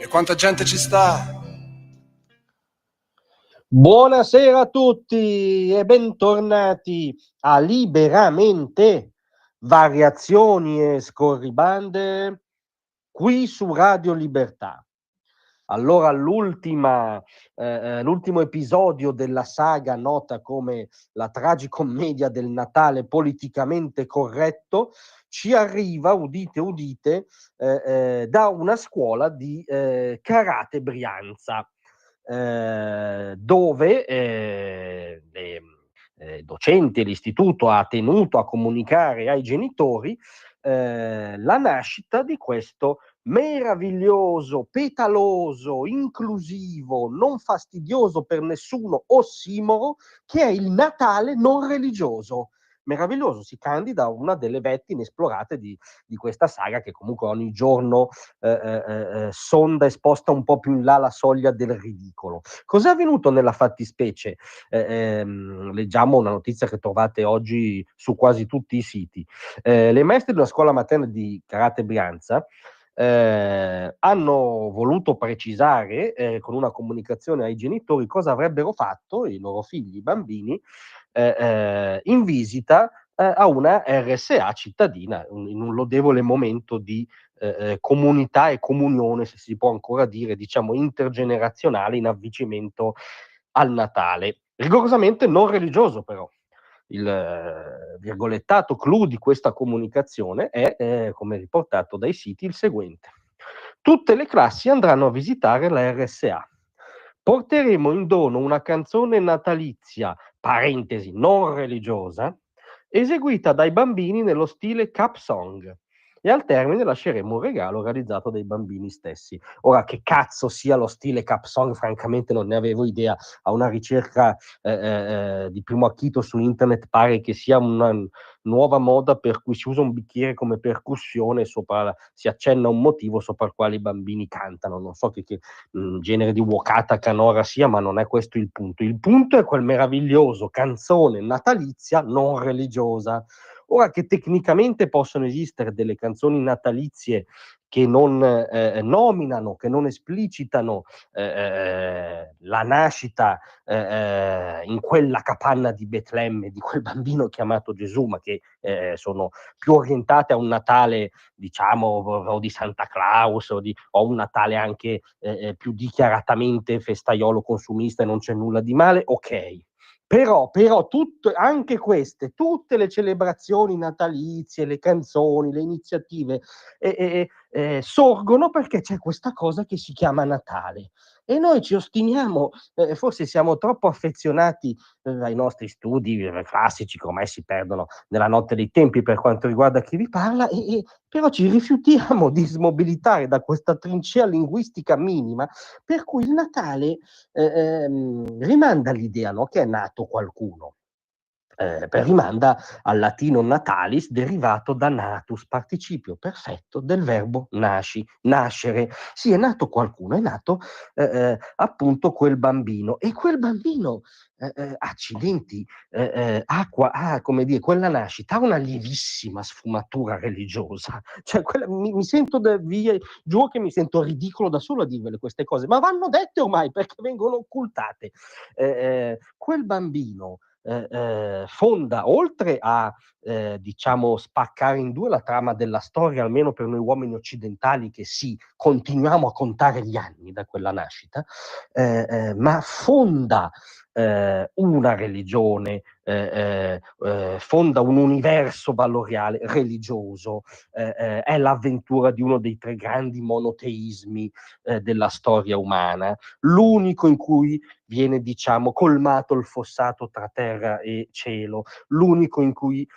E quanta gente ci sta? Buonasera a tutti e bentornati a Liberamente, variazioni e scorribande qui su Radio Libertà. Allora, l'ultimo episodio della saga nota come la tragicommedia del Natale politicamente corretto ci arriva, udite udite, da una scuola di Karate Brianza, dove le docenti e l'istituto ha tenuto a comunicare ai genitori la nascita di questo meraviglioso, petaloso, inclusivo, non fastidioso per nessuno ossimoro che è il Natale non religioso. Meraviglioso, si candida a una delle vette inesplorate di questa saga che comunque ogni giorno sonda e sposta un po' più in là la soglia del ridicolo. Cos'è avvenuto nella fattispecie? Leggiamo una notizia che trovate oggi su quasi tutti i siti. Le maestre di una scuola materna di Karate Brianza hanno voluto precisare con una comunicazione ai genitori cosa avrebbero fatto i loro figli, i bambini, in visita a una RSA cittadina, in un lodevole momento di comunità e comunione, se si può ancora dire, diciamo intergenerazionale, in avvicinamento al Natale. Rigorosamente non religioso, però. Il virgolettato clou di questa comunicazione è, come riportato dai siti, il seguente. Tutte le classi andranno a visitare la RSA. Porteremo in dono una canzone natalizia, parentesi, non religiosa, eseguita dai bambini nello stile cap song. E al termine lasceremo un regalo realizzato dai bambini stessi. Ora, che cazzo sia lo stile cap song, francamente non ne avevo idea. A una ricerca di primo acchito su internet pare che sia una nuova moda per cui si usa un bicchiere come percussione, si accenna un motivo sopra il quale i bambini cantano. Non so che genere di wuokata canora sia, ma non è questo il punto. Il punto è quel meraviglioso canzone natalizia non religiosa. Ora, che tecnicamente possono esistere delle canzoni natalizie che non nominano, che non esplicitano la nascita in quella capanna di Betlemme di quel bambino chiamato Gesù, ma che sono più orientate a un Natale, diciamo, o di Santa Claus o un Natale anche più dichiaratamente festaiolo consumista e non c'è nulla di male, ok. Però anche queste, tutte le celebrazioni natalizie, le canzoni, le iniziative sorgono perché c'è questa cosa che si chiama Natale. E noi ci ostiniamo, forse siamo troppo affezionati ai nostri studi classici, che ormai si perdono nella notte dei tempi per quanto riguarda chi vi parla, però ci rifiutiamo di smobilitare da questa trincea linguistica minima per cui il Natale rimanda all'idea, no, che è nato qualcuno. Rimanda al latino natalis, derivato da natus, participio perfetto del verbo nascere. Sì, è nato qualcuno, è nato appunto quel bambino. E quel bambino, accidenti, come dire, quella nascita ha una lievissima sfumatura religiosa. Cioè, mi sento giuro che mi sento ridicolo da solo a dirvele queste cose, ma vanno dette ormai perché vengono occultate. Quel bambino fonda, oltre a diciamo spaccare in due la trama della storia, almeno per noi uomini occidentali che sì, continuiamo a contare gli anni da quella nascita, ma fonda una religione, fonda un universo valoriale religioso, è l'avventura di uno dei tre grandi monoteismi della storia umana, l'unico in cui viene, diciamo, colmato il fossato tra terra e cielo, l'unico in cui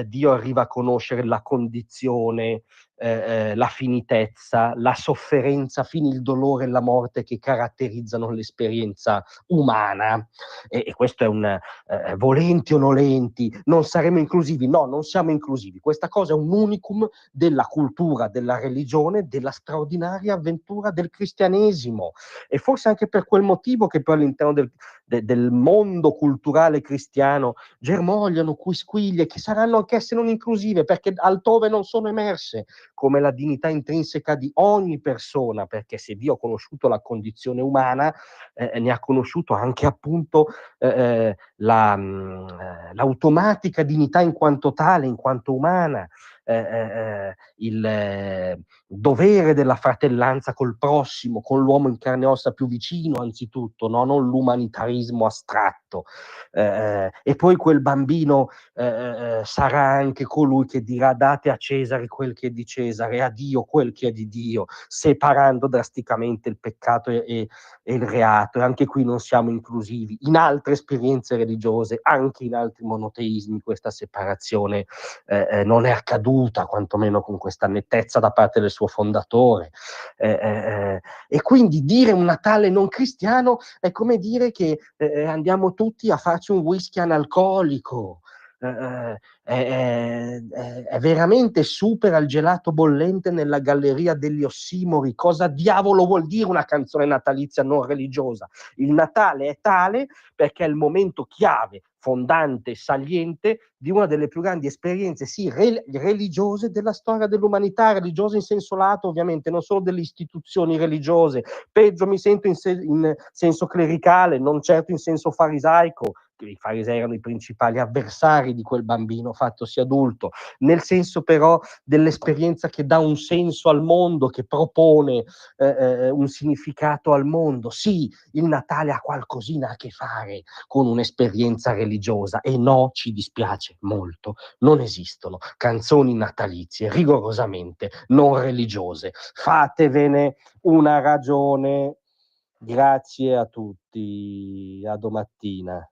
Dio arriva a conoscere la condizione, la finitezza, la sofferenza, fino il dolore e la morte che caratterizzano l'esperienza umana. E questo è volenti o nolenti, non saremo inclusivi? No, non siamo inclusivi. Questa cosa è un unicum della cultura, della religione, della straordinaria avventura del cristianesimo. E forse anche per quel motivo che poi all'interno del mondo culturale cristiano germogliano quisquiglie che saranno anch'esse non inclusive, perché altrove non sono emerse, come la dignità intrinseca di ogni persona, perché se Dio ha conosciuto la condizione umana, ne ha conosciuto anche appunto l'automatica dignità in quanto tale, in quanto umana, il dovere della fratellanza col prossimo, con l'uomo in carne e ossa più vicino anzitutto, no? Non l'umanitarismo astratto. E poi quel bambino sarà anche colui che dirà: date a Cesare quel che è di Cesare e a Dio quel che è di Dio, separando drasticamente il peccato e il reato. E anche qui non siamo inclusivi. In altre esperienze religiose, anche in altri monoteismi, questa separazione non è accaduta, quantomeno con questa nettezza da parte del suo fondatore. E quindi dire un Natale non cristiano è come dire che andiamo tutti a farci un whisky analcolico. È veramente supera il gelato bollente nella galleria degli ossimori. Cosa diavolo vuol dire una canzone natalizia non religiosa? Il Natale è tale perché è il momento chiave, fondante, saliente di una delle più grandi esperienze, sì, religiose della storia dell'umanità, religiose in senso lato ovviamente, non solo delle istituzioni religiose. Peggio mi sento in senso clericale, non certo in senso farisaico. I farisei erano i principali avversari di quel bambino fattosi adulto, nel senso però dell'esperienza che dà un senso al mondo, che propone un significato al mondo. Sì, il Natale ha qualcosina a che fare con un'esperienza religiosa e no, ci dispiace molto, non esistono canzoni natalizie rigorosamente non religiose. Fatevene una ragione. Grazie a tutti, a domattina.